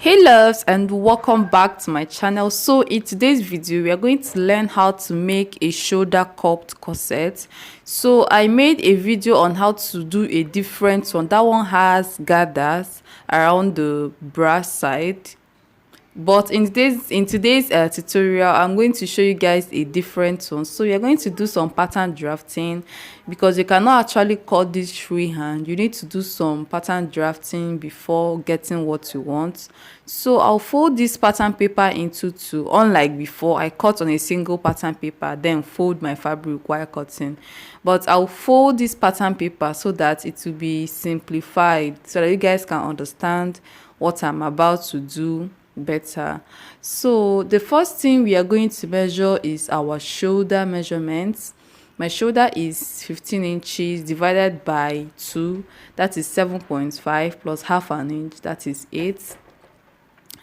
Hey loves, and welcome back to my channel. So in today's video we are going to learn how to make a shoulder cupped corset. So I made a video on how to do a different one. That one has gathers around the bra side, but in today's tutorial I'm going to show you guys a different one. So you're going to do some pattern drafting because you cannot actually cut this freehand. You need to do some pattern drafting before getting what you want. So I'll fold this pattern paper into two. Unlike before, I cut on a single pattern paper then fold my fabric while cutting, but I'll fold this pattern paper so that it will be simplified, so that you guys can understand what I'm about to do better. So the first thing we are going to measure is our shoulder measurements. My shoulder is 15 inches divided by 2, that is 7.5, plus half an inch, that is 8.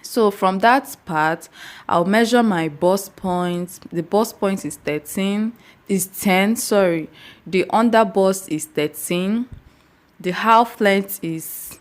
So from that part I'll measure my bust point. The bust point is 10, sorry. The under bust is 13. The half length is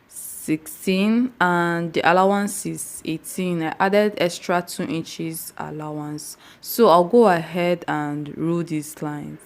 16 and the allowance is 18. I added extra 2 inches allowance. So I'll go ahead and rule these lines.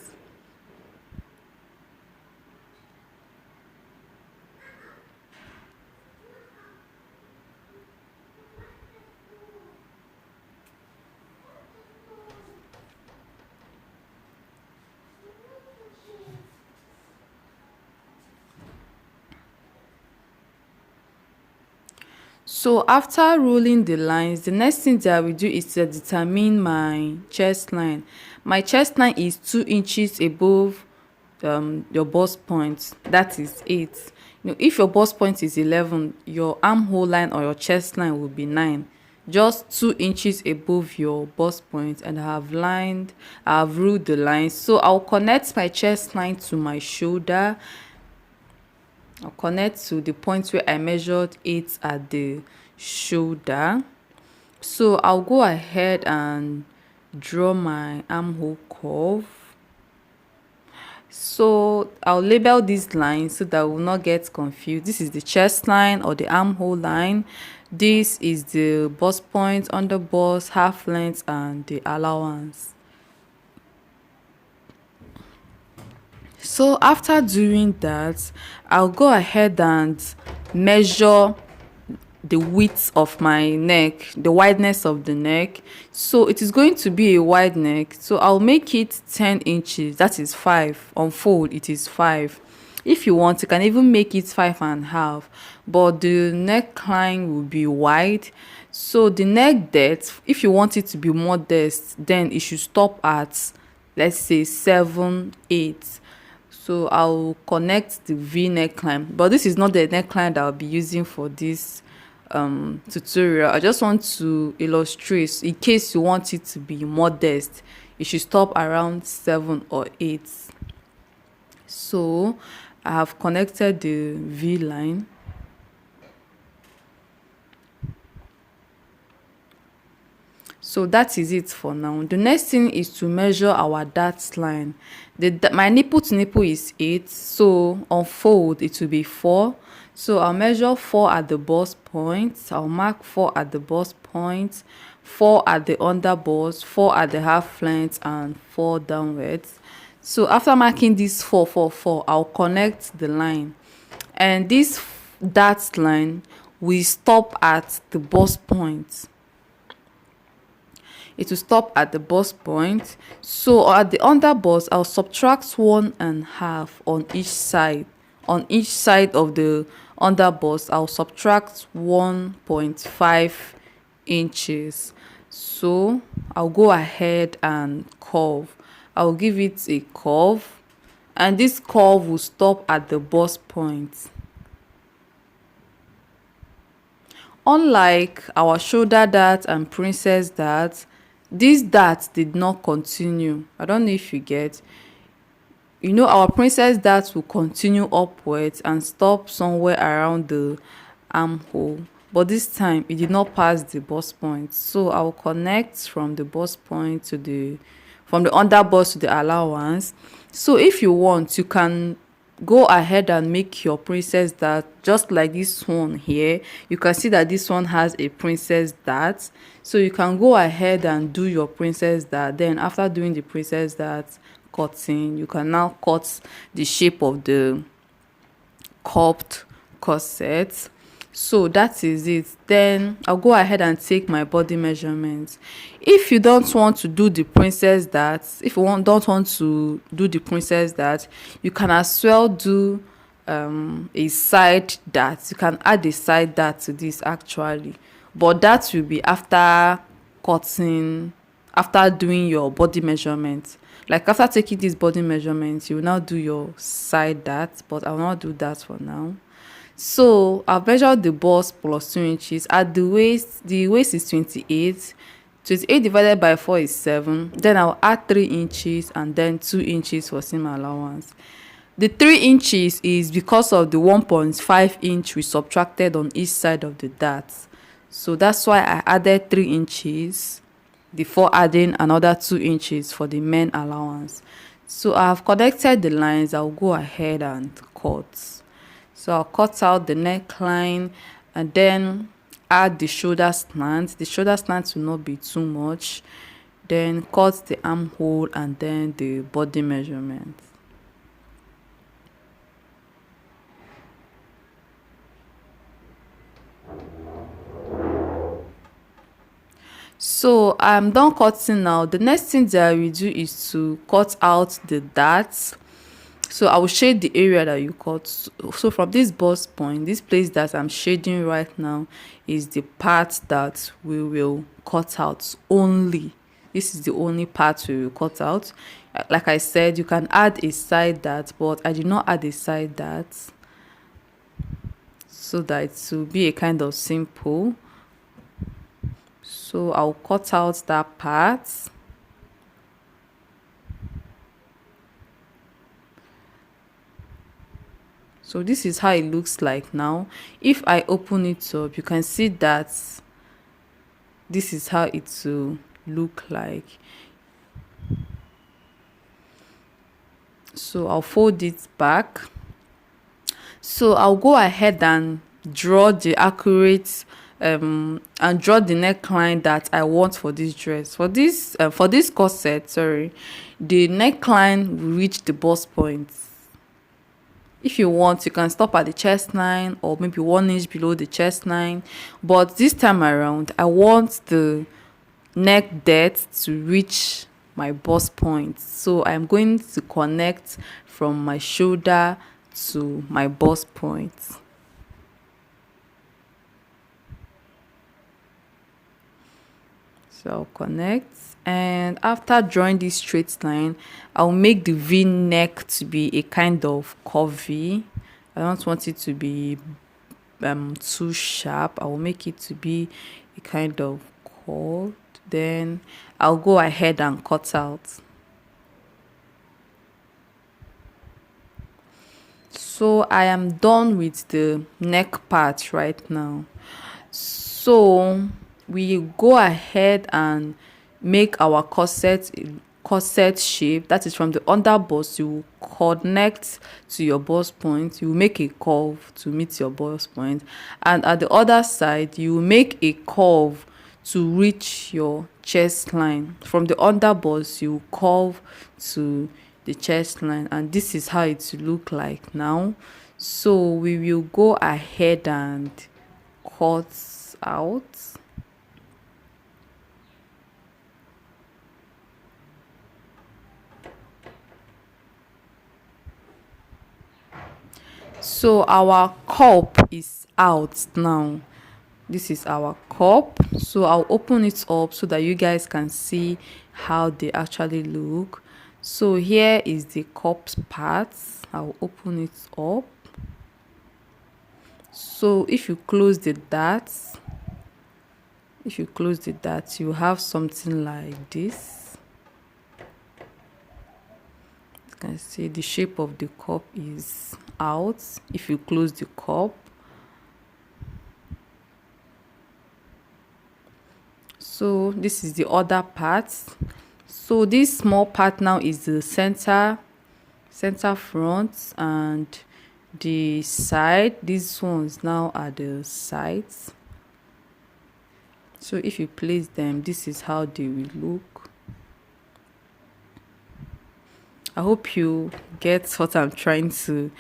So after ruling the lines, the next thing that I will do is to determine my chest line. My chest line is 2 inches above your bust point, that is 8. If your bust point is 11, your armhole line or your chest line will be 9, just 2 inches above your bust point. And I have ruled the lines. So I'll connect my chest line to my shoulder. I'll connect to the point where I measured 8 at the shoulder. So I'll go ahead and draw my armhole curve. So I'll label these lines so that I will not get confused. This is the chest line or the armhole line. This is the bust point, under bust, half length, and the allowance. So after doing that, I'll go ahead and measure the width of my neck, the wideness of the neck. So it is going to be a wide neck, so I'll make it 10 inches, that is 5. On fold it is 5. If you want, you can even make it 5.5, but the neckline will be wide. So the neck depth, if you want it to be modest, then it should stop at, let's say, 7-8. So I'll connect the V neckline, but this is not the neckline that I'll be using for this tutorial. I just want to illustrate, in case you want it to be modest, you should stop around 7 or 8. So I have connected the V line. So that is it for now. The next thing is to measure our dart line. My nipple to nipple is 8, so on fold it will be 4. So I'll measure 4 at the bust point. I'll mark 4 at the bust point, 4 at the under bust, 4 at the half length, and 4 downwards. So after marking this 4, 4, 4, I'll connect the line, and this dart line will stop at the bust point. It will stop at the bust point. So at the under bust, I'll subtract 1.5 on each side. On each side of the under bust, I'll subtract 1.5 inches. So I'll go ahead and curve. I'll give it a curve, and this curve will stop at the bust point. Unlike our shoulder dart and princess dart, this dart did not continue. I don't know if you get. Our princess dart will continue upwards and stop somewhere around the armhole, but this time it did not pass the bust point. So I'll connect from the bust point to from the under bust to the allowance. So if you want, you can go ahead and make your princess dart just like this one here. You can see that this one has a princess dart, so you can go ahead and do your princess dart. Then after doing the princess dart cutting, you can now cut the shape of the cupped corset. So that is it. Then I'll go ahead and take my body measurements. If you don't want to do the princess dart, if you don't want to do the princess dart, you can as well do a side dart. You can add a side dart to this actually, but that will be after cutting, after doing your body measurements. Like after taking these body measurements, you will now do your side dart, but I will not do that for now. So I've measured the bust plus 2 inches. At the waist is 28. 28 divided by 4 is 7. Then I'll add 3 inches and then 2 inches for seam allowance. The 3 inches is because of the 1.5 inch we subtracted on each side of the dart. So that's why I added 3 inches before adding another 2 inches for the main allowance. So I have connected the lines. I'll go ahead and cut. So I'll cut out the neckline and then add the shoulder slant. The shoulder slant will not be too much. Then cut the armhole and then the body measurement. So I'm done cutting now. The next thing that I will do is to cut out the darts. So I will shade the area that you cut. So from this bust point, this place that I'm shading right now is the part that we will cut out only. This is the only part we will cut out. Like I said, you can add a side dart, but I did not add a side dart so that it will be a kind of simple. So I'll cut out that part. So this is how it looks like now. If I open it up, you can see that this is how it will look like. So I'll fold it back. So I'll go ahead and draw the accurate and draw the neckline that I want for this dress. For this corset, sorry, the neckline will reach the bust point. If you want, you can stop at the chest line or maybe 1 inch below the chest line. But this time around, I want the neck depth to reach my bust point. So I'm going to connect from my shoulder to my bust point. So I'll connect. And after drawing this straight line, I'll make the V neck to be a kind of curvy. I don't want it to be too sharp. I will make it to be a kind of curved. Then I'll go ahead and cut out. So I am done with the neck part right now. So we go ahead and make our corset shape. That is from the underboss, you connect to your bust point, you make a curve to meet your bust point, and at the other side you make a curve to reach your chest line. From the underboss you curve to the chest line, and this is how it will look like now. So we will go ahead and cut out. So our cup is out now. This is our cup. So I'll open it up so that you guys can see how they actually look. So here is the cup's part. I'll open it up. So if you close the darts, you have something like this. You can see the shape of the cup is out if you close the cup. So this is the other part. So this small part now is the center center front and the side. These ones now are the sides. So if you place them, this is how they will look. I hope you get what I'm trying to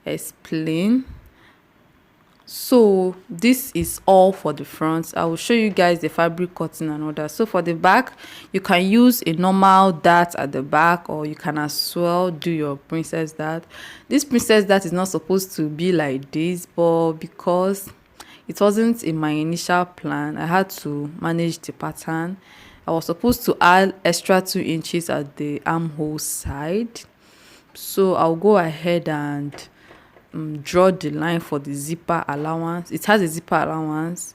explain. So this is all for the front. I will show you guys the fabric cutting and all that. So for the back, you can use a normal dart at the back, or you can as well do your princess dart. This princess dart is not supposed to be like this, but because it wasn't in my initial plan, I had to manage the pattern. I was supposed to add extra 2 inches at the armhole side, so I'll go ahead and draw the line for the zipper allowance. It has a zipper allowance.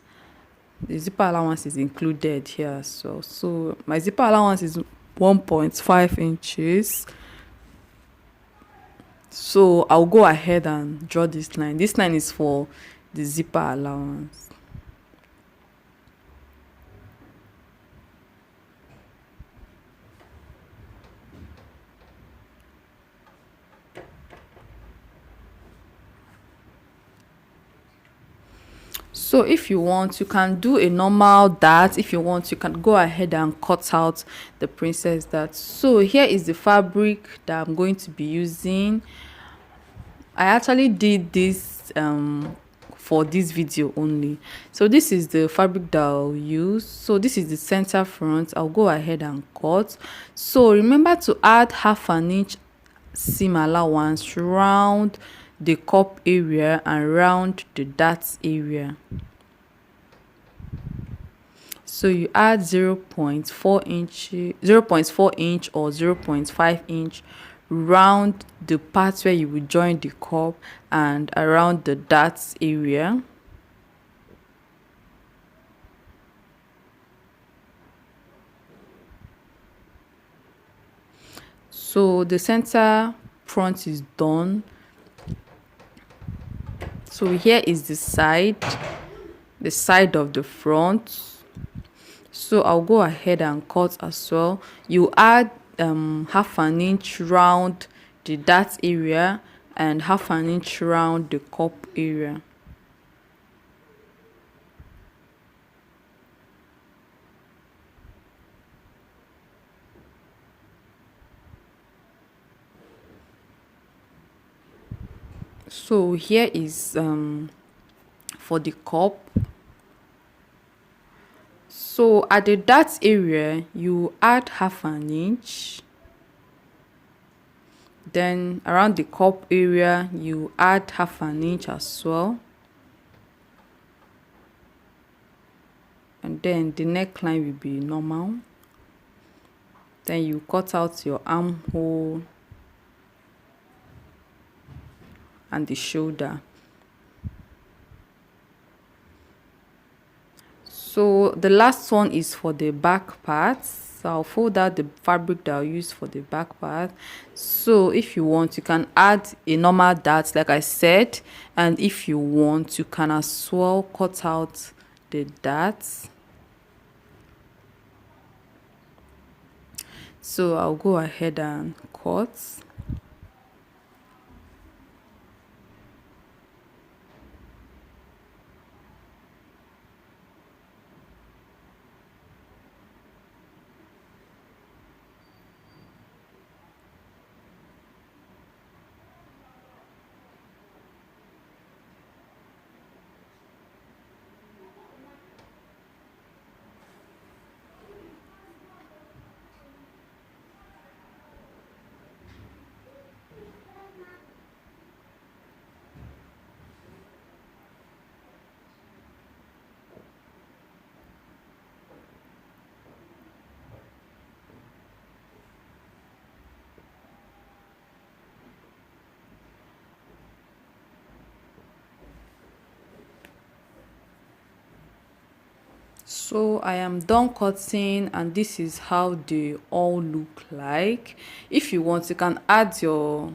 The zipper allowance is included here as well. So my zipper allowance is 1.5 inches. So I'll go ahead and draw this line. This line is for the zipper allowance. So if you want, you can do a normal dart. If you want, you can go ahead and cut out the princess dart. So here is the fabric that I'm going to be using. I actually did this for this video only. So this is the fabric that I'll use. So this is the center front. I'll go ahead and cut. So remember to add 1/2 inch seam allowance round the cup area and round the dart area. So you add 0.4 inch or 0.5 inch round the part where you will join the cup and around the dart area. So the center front is done. So here is the side of the front. So I'll go ahead and cut as well. You add 1/2 inch round the dart area and 1/2 inch round the cup area. So here is for the cup. So at the dart area, you add 1/2 inch. Then around the cup area, you add 1/2 inch as well. And then the neckline will be normal. Then you cut out your armhole and the shoulder. So the last one is for the back part. So I'll fold out the fabric that I'll use for the back part. So if you want, you can add a normal dart like I said, and if you want, you can as well cut out the darts. So I'll go ahead and cut. So I am done cutting, and this is how they all look like. If you want, you can add your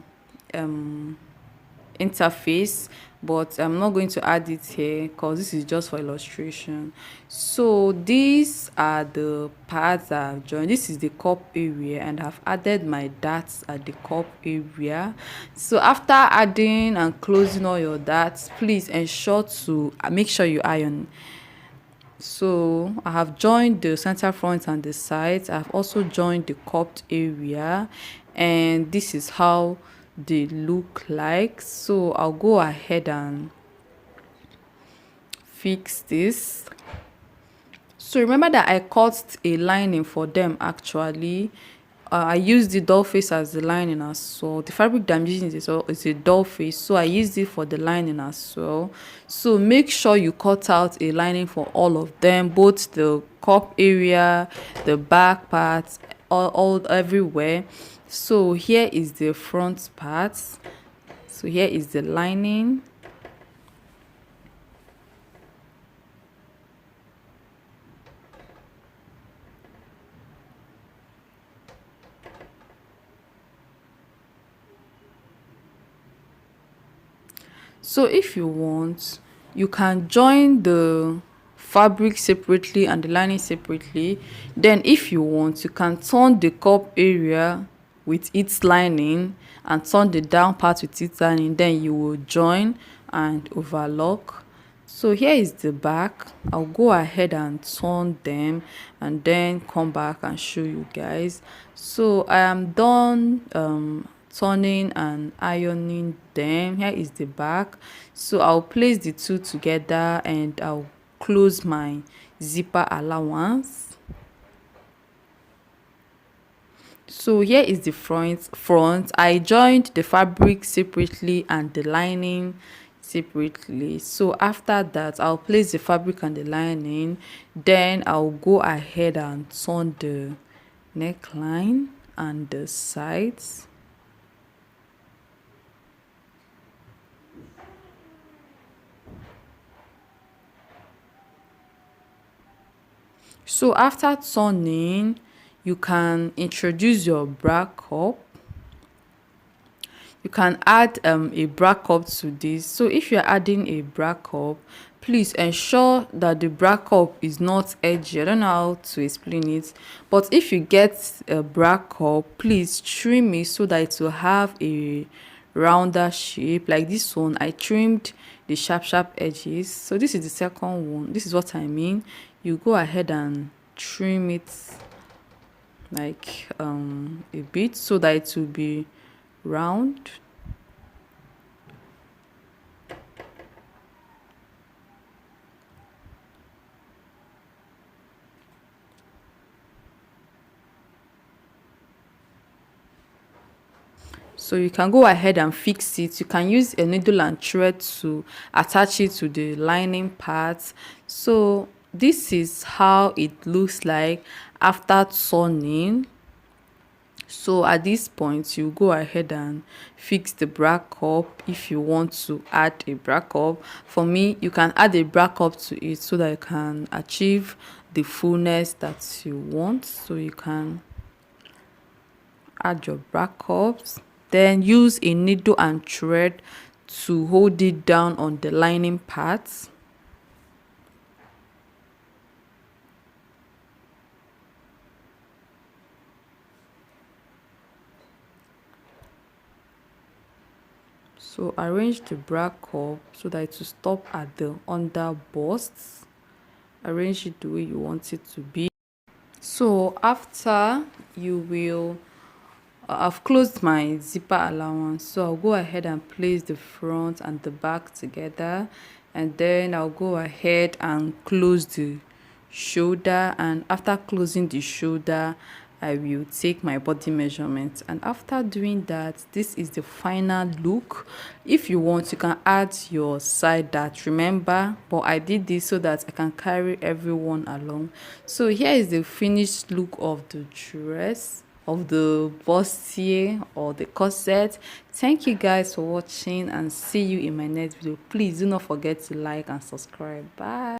interface, but I'm not going to add it here because this is just for illustration. So these are the parts I've joined. This is the cup area, and I've added my darts at the cup area. So after adding and closing all your darts, please ensure to make sure you iron. So I have joined the center front and the sides. I've also joined the cupped area, and this is how they look like. So I'll go ahead and fix this. So remember that I cut a lining for them actually. I used the doll face as the lining as well. The fabric that I'm using is a doll face, so I used it for the lining as well. So make sure you cut out a lining for all of them, both the cup area, the back parts, all everywhere. So here is the front part. So here is the lining. So if you want, you can join the fabric separately and the lining separately. Then if you want, you can turn the cup area with its lining and turn the down part with its lining. Then you will join and overlock. So here is the back. I'll go ahead and turn them and then come back and show you guys. So I am done turning and ironing them. Here is the back. So I'll place the two together and I'll close my zipper allowance. So here is the front. I joined the fabric separately and the lining separately. So after that, I'll place the fabric and the lining, then I'll go ahead and turn the neckline and the sides. So after turning, you can introduce your bra cup. You can add a bra cup to this. So if you're adding a bra cup, please ensure that the bra cup is not edgy. I don't know how to explain it, but if you get a bra cup, please trim it so that it will have a rounder shape. Like this one, I trimmed the sharp edges. So this is the second one. This is what I mean. You go ahead and trim it like a bit so that it will be round. So you can go ahead and fix it. You can use a needle and thread to attach it to the lining part. So this is how it looks like after turning. So at this point, you go ahead and fix the bra cup if you want to add a bra cup. For me, you can add a bra cup to it so that you can achieve the fullness that you want. So you can add your bra cups, then use a needle and thread to hold it down on the lining parts. So arrange the bra cup so that it will stop at the under bust. Arrange it the way you want it to be. So after, you will I've closed my zipper allowance, so I'll go ahead and place the front and the back together, and then I'll go ahead and close the shoulder. And after closing the shoulder, I will take my body measurement, and after doing that, this is the final look. If you want, you can add your side dart, remember, but I did this so that I can carry everyone along. So here is the finished look of the dress, of the bustier or the corset. Thank you guys for watching, and see you in my next video. Please do not forget to like and subscribe. Bye.